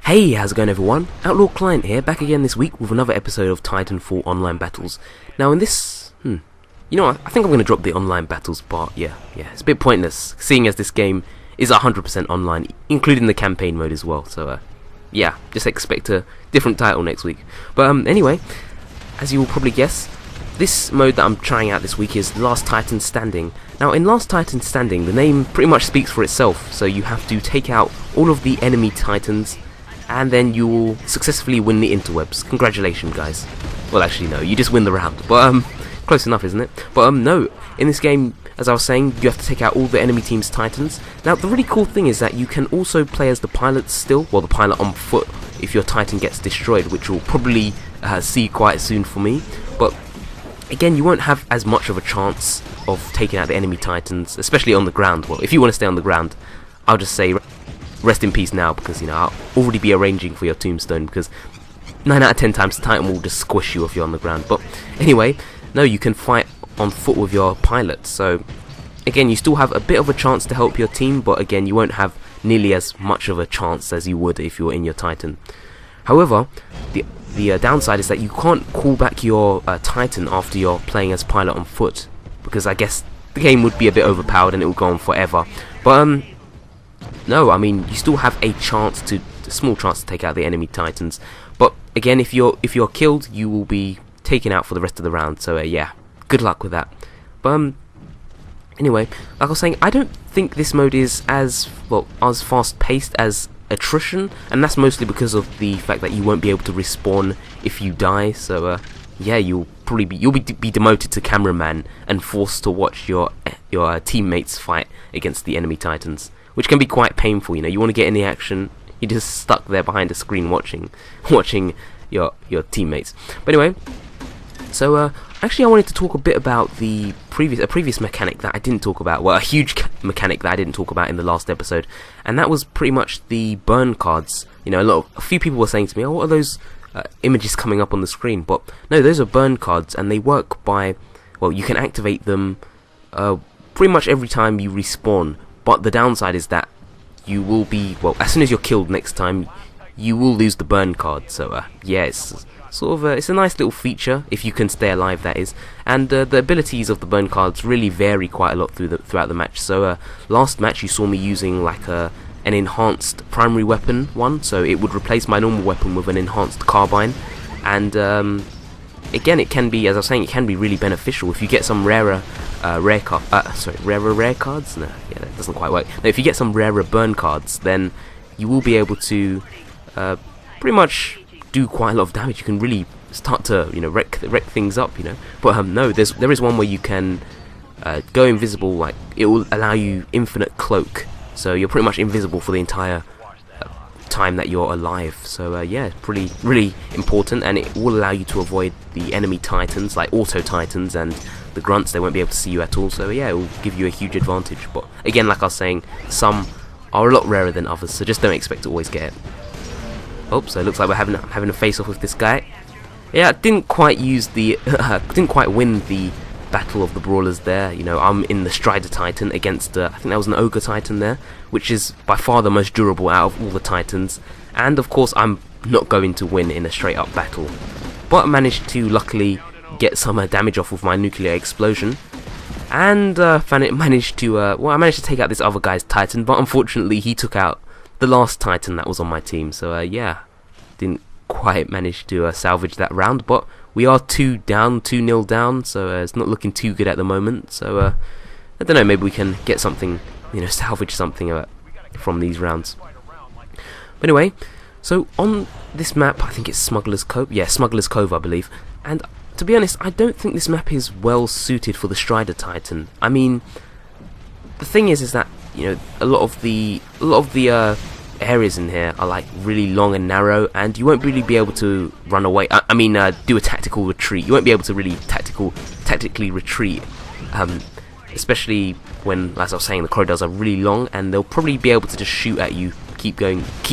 Hey, how's it going everyone? OutlawClient here, back again this week with another episode of Titanfall online battles. Now in this, you know what, I think I'm going to drop the online battles part, yeah, it's a bit pointless, seeing as this game is 100% online, including the campaign mode as well, so yeah, just expect a different title next week. But anyway, as you will probably guess, this mode that I'm trying out this week is Last Titan Standing. Now in Last Titan Standing, the name pretty much speaks for itself, so you have to take out all of the enemy titans, and then you will successfully win the interwebs. Congratulations, guys. Well, actually, no, you just win the round. But, close enough, isn't it? But, no, in this game, as I was saying, you have to take out all the enemy team's titans. Now, the really cool thing is that you can also play as the pilot still, well, the pilot on foot, if your titan gets destroyed, which we'll probably see quite soon for me. But, again, you won't have as much of a chance of taking out the enemy titans, especially on the ground. Well, if you want to stay on the ground, I'll just say rest in peace now, because, you know, I'll already be arranging for your tombstone, because 9 out of 10 times the Titan will just squish you if you're on the ground. But anyway, no, you can fight on foot with your pilot, so again, you still have a bit of a chance to help your team, but again, you won't have nearly as much of a chance as you would if you were in your Titan. However, the downside is that you can't call back your Titan after you're playing as pilot on foot, because I guess the game would be a bit overpowered and it would go on forever. But no, I mean, you still have a small chance to take out the enemy titans. But again, if you're killed, you will be taken out for the rest of the round. So yeah, good luck with that. But anyway, like I was saying, I don't think this mode is as fast paced as attrition, and that's mostly because of the fact that you won't be able to respawn if you die. So yeah, you'll be demoted to cameraman and forced to watch your teammates fight against the enemy titans, which can be quite painful. You know, you want to get in the action, you're just stuck there behind a screen watching your teammates. But anyway, so actually I wanted to talk a bit about a previous mechanic that I didn't talk about, well, a huge mechanic that I didn't talk about in the last episode, and that was pretty much the burn cards. You know, a few people were saying to me, oh, what are those images coming up on the screen? But no, those are burn cards, and they work by, well, you can activate them pretty much every time you respawn. But the downside is that you will be, well, as soon as you're killed next time, you will lose the burn card. So yeah, it's sort of it's a nice little feature if you can stay alive, that is. And the abilities of the burn cards really vary quite a lot throughout the match. So last match you saw me using like an enhanced primary weapon one, so it would replace my normal weapon with an enhanced carbine. And again, it can be, as I was saying, it can be really beneficial if you get some rarer rare cards. No, yeah, that doesn't quite work. No, if you get some rarer burn cards, then you will be able to pretty much do quite a lot of damage. You can really start to, you know, wreck things up, you know. But no, there is one where you can go invisible. Like, it will allow you infinite cloak, so you're pretty much invisible for the entire time that you're alive. So yeah, really important, and it will allow you to avoid the enemy titans, like auto titans and the grunts. They won't be able to see you at all, so yeah, it will give you a huge advantage. But again, like I was saying, some are a lot rarer than others, so just don't expect to always get it. Oh, so it looks like we're having a face off with this guy. Yeah, I didn't quite win the battle of the brawlers there. You know, I'm in the Strider Titan against I think that was an Ogre Titan there, which is by far the most durable out of all the Titans, and of course I'm not going to win in a straight up battle, but I managed to luckily get some damage off with my nuclear explosion, and I managed to take out this other guy's Titan, but unfortunately he took out the last Titan that was on my team. So yeah, didn't quite manage to salvage that round, but we are 2-0 down, so it's not looking too good at the moment. So I don't know, maybe we can get something, you know, salvage something from these rounds. But anyway, so on this map, I think it's Smuggler's Cove. Yeah, Smuggler's Cove, I believe. And to be honest, I don't think this map is well suited for the Strider Titan. I mean, the thing is that, you know, a lot of the areas in here are like really long and narrow, and you won't really be able to run away. I mean, do a tactical retreat. You won't be able to really tactically retreat, especially when, as I was saying, the corridors are really long, and they'll probably be able to just shoot at you, keep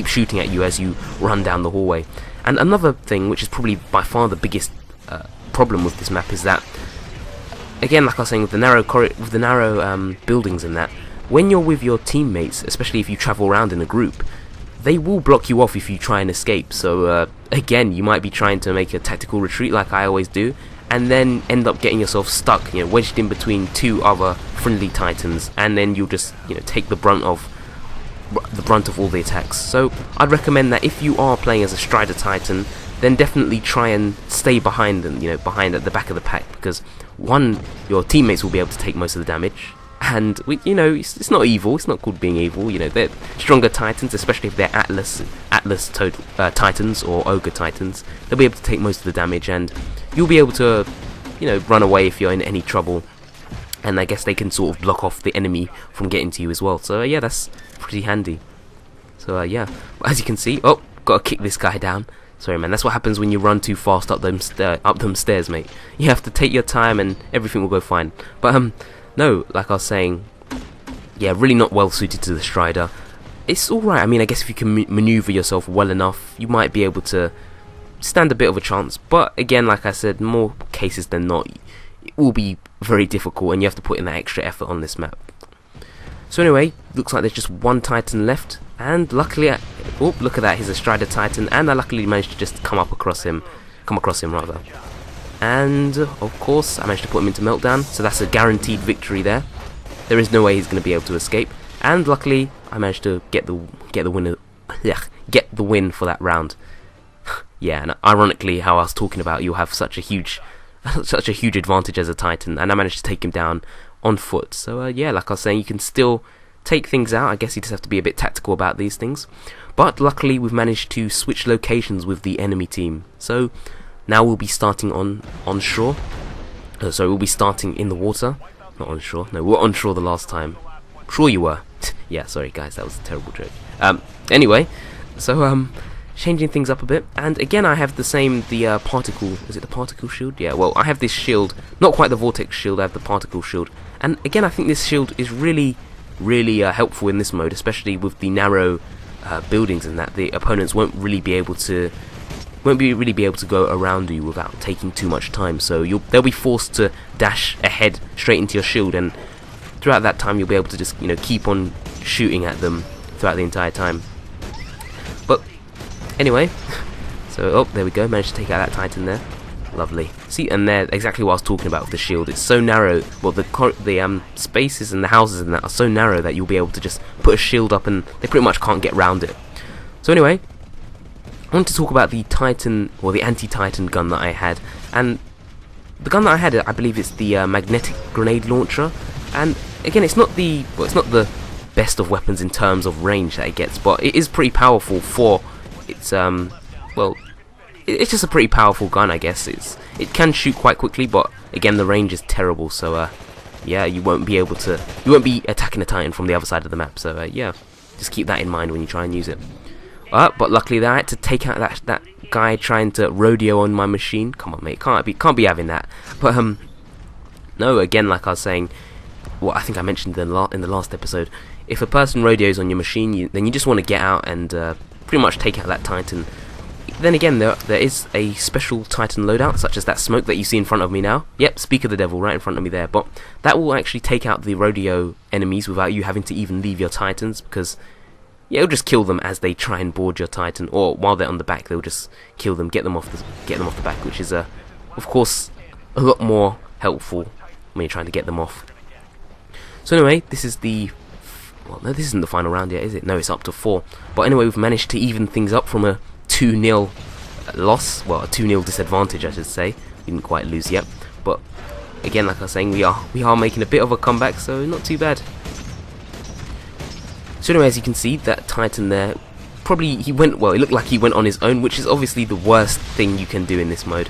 shooting at you as you run down the hallway. And another thing, which is probably by far the biggest problem with this map, is that, again, like I was saying, with the narrow buildings and that, when you're with your teammates, especially if you travel around in a group, they will block you off if you try and escape. So again, you might be trying to make a tactical retreat like I always do, and then end up getting yourself stuck, wedged in between two other friendly Titans, and then you'll just, take the brunt of all the attacks. So I'd recommend that if you are playing as a Strider Titan, then definitely try and stay behind them, behind at the back of the pack, because one, your teammates will be able to take most of the damage, and it's not evil, it's not called being evil, they're stronger Titans, especially if they're Atlas Titans or Ogre Titans. They'll be able to take most of the damage, and you'll be able to, run away if you're in any trouble, and I guess they can sort of block off the enemy from getting to you as well. So yeah, that's pretty handy. So yeah, as you can see, gotta kick this guy down. Sorry man, that's what happens when you run too fast up them stairs, mate. You have to take your time and everything will go fine. But no, like I was saying, yeah, really not well suited to the Strider. It's alright, I mean, I guess if you can maneuver yourself well enough, you might be able to stand a bit of a chance. But again, like I said, more cases than not, it will be very difficult and you have to put in that extra effort on this map. So anyway, looks like there's just one Titan left, and luckily, look at that, he's a Strider Titan, and I luckily managed to just come across him rather. And of course, I managed to put him into Meltdown, so that's a guaranteed victory there. There is no way he's going to be able to escape, and luckily, I managed to get the win for that round. Yeah, and ironically, how I was talking about, you'll have such a huge advantage as a Titan, and I managed to take him down on foot. So yeah, like I was saying, you can still take things out. I guess you just have to be a bit tactical about these things. But luckily, we've managed to switch locations with the enemy team. So now we'll be starting onshore. So we'll be starting in the water, not onshore. No, we were onshore the last time. Sure you were. Yeah, sorry guys, that was a terrible joke. Anyway, so changing things up a bit, and again I have the particle, is it the particle shield? Yeah, well, I have this shield, not quite the vortex shield, I have the particle shield, and again I think this shield is really helpful in this mode, especially with the narrow buildings, and that the opponents won't really be able to go around you without taking too much time. So they'll be forced to dash ahead straight into your shield, and throughout that time you'll be able to just keep on shooting at them throughout the entire time. But anyway, so there we go, managed to take out that Titan there. Lovely. See, and there, exactly what I was talking about with the shield. It's so narrow. Well, the spaces and the houses and that are so narrow that you'll be able to just put a shield up and they pretty much can't get round it. So anyway, I want to talk about the Titan, or the anti-Titan gun that I had. And the gun that I had, I believe it's the magnetic grenade launcher. And again, it's not the best of weapons in terms of range that it gets, but it is pretty powerful for its it's just a pretty powerful gun, I guess. It can shoot quite quickly, but again the range is terrible, so yeah, you won't be attacking a Titan from the other side of the map, so yeah, just keep that in mind when you try and use it. But luckily I had to take out that guy trying to rodeo on my machine. Come on mate, can't be having that. But no, again, like I was saying, what I think I mentioned in the last episode, if a person rodeos on your machine, then you just want to get out and pretty much take out that Titan. Then again, there is a special Titan loadout, such as that smoke that you see in front of me now. Yep, speak of the devil, right in front of me there. But that will actually take out the rodeo enemies without you having to even leave your Titans, because yeah, it'll just kill them as they try and board your Titan, or while they're on the back, they'll just kill them, get them off the back, which is of course a lot more helpful when you're trying to get them off. So anyway, this is well, no, this isn't the final round yet, is it? No, it's up to 4. But anyway, we've managed to even things up from a 2-0 loss, well, a 2-0 disadvantage, I should say. We didn't quite lose yet, but again, like I was saying, we are making a bit of a comeback, so not too bad. So anyway, as you can see, that Titan there, it looked like he went on his own, which is obviously the worst thing you can do in this mode.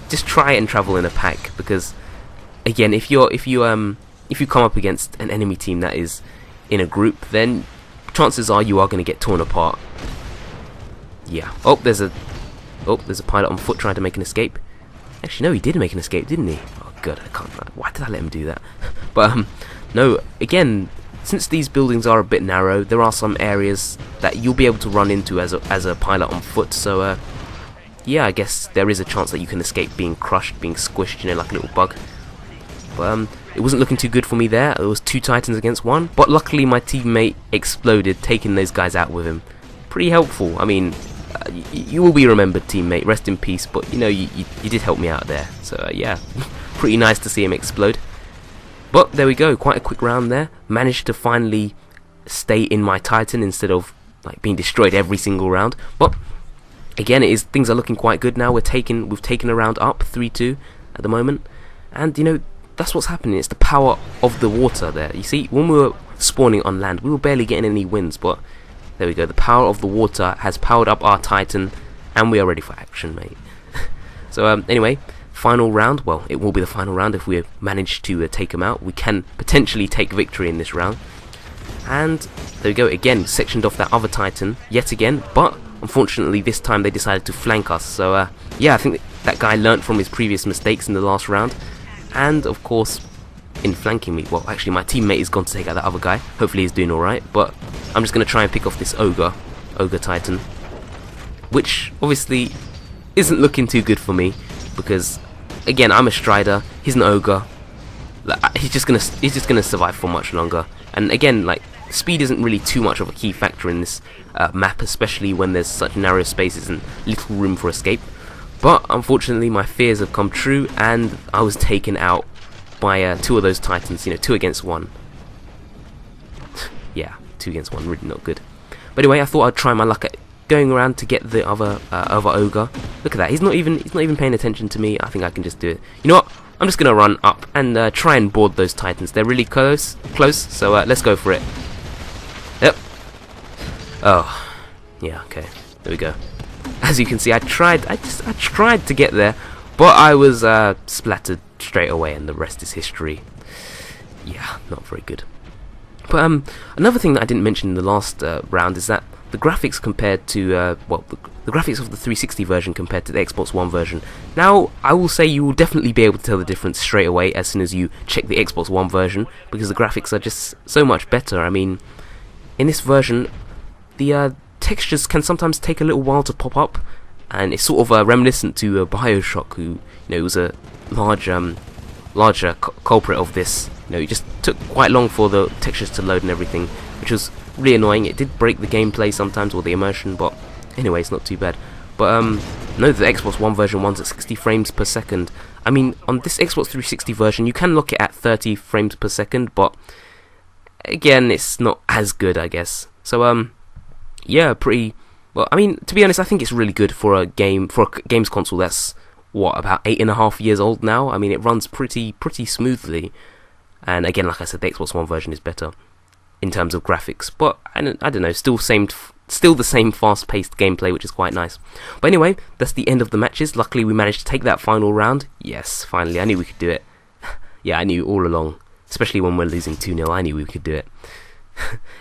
Just try and travel in a pack, because again, if you come up against an enemy team that is in a group, then chances are you are going to get torn apart. Yeah. There's a pilot on foot trying to make an escape. Actually, no, he did make an escape, didn't he? Oh god, why did I let him do that? But no, again, since these buildings are a bit narrow, there are some areas that you'll be able to run into as a pilot on foot. So yeah, I guess there is a chance that you can escape being crushed, being squished, like a little bug. But it wasn't looking too good for me there. It was 2 Titans against 1, but luckily my teammate exploded, taking those guys out with him. pretty helpful. I mean, you will be remembered, teammate. Rest in peace. But you know, you did help me out there. So yeah, pretty nice to see him explode. But there we go. Quite a quick round there. Managed to finally stay in my Titan instead of like being destroyed every single round. But again, things are looking quite good now. We've taken a round up 3-2 at the moment, and you know, that's what's happening. It's the power of the water there. You see, when we were spawning on land, we were barely getting any wins, but there we go. The power of the water has powered up our Titan, and we are ready for action, mate. So anyway, final round. Well, it will be the final round if we manage to take him out. We can potentially take victory in this round. And there we go. Again, sectioned off that other Titan yet again, but unfortunately this time they decided to flank us. So yeah, I think that guy learnt from his previous mistakes in the last round, and of course in flanking me, well, actually my teammate is gone to take out that other guy. Hopefully he's doing alright, but I'm just going to try and pick off this ogre Titan, which obviously isn't looking too good for me, because again, I'm a strider, he's an ogre. He's just gonna survive for much longer. And again, like, speed isn't really too much of a key factor in this map, especially when there's such narrow spaces and little room for escape. But unfortunately my fears have come true, and I was taken out by 2 of those Titans, you know, 2 against 1. Yeah, 2 against 1, really not good. But anyway, I thought I'd try my luck at going around to get the other ogre. Look at that, he's not even paying attention to me. I think I can just do it. You know what? I'm just gonna run up and try and board those Titans. They're really close. So let's go for it. Yep. Oh, yeah. Okay. There we go. As you can see, I tried to get there, but I was splattered straight away, and the rest is history. Yeah, not very good. But another thing that I didn't mention in the last round is that the graphics compared to well, the graphics of the 360 version compared to the Xbox One version. Now, I will say you will definitely be able to tell the difference straight away as soon as you check the Xbox One version, because the graphics are just so much better. I mean, in this version, the textures can sometimes take a little while to pop up, and it's sort of reminiscent to BioShock, who, you know, was a larger culprit of this. You know, it just took quite long for the textures to load and everything, which was really annoying. It did break the gameplay sometimes, or the immersion, but anyway, it's not too bad. But no, the Xbox One version runs at 60 frames per second. I mean, on this Xbox 360 version, you can lock it at 30 frames per second, but again, it's not as good, I guess. So yeah, pretty well. I mean, to be honest, I think it's really good for a games console that's what, about 8.5 years old now. I mean, it runs pretty smoothly. And again, like I said, the Xbox One version is better in terms of graphics, but I don't know, still the same fast-paced gameplay, which is quite nice. But anyway, that's the end of the matches. Luckily, we managed to take that final round. Yes, finally, I knew we could do it. Yeah, I knew all along, especially when we're losing 2-0, I knew we could do it.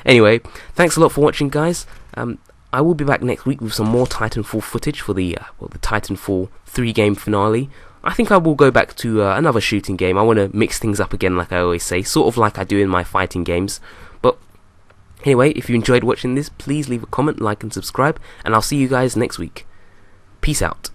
Anyway, thanks a lot for watching, guys. I will be back next week with some more Titanfall footage for the Titanfall 3-game finale. I think I will go back to another shooting game. I want to mix things up again, like I always say, sort of like I do in my fighting games. But anyway, if you enjoyed watching this, please leave a comment, like and subscribe, and I'll see you guys next week. Peace out.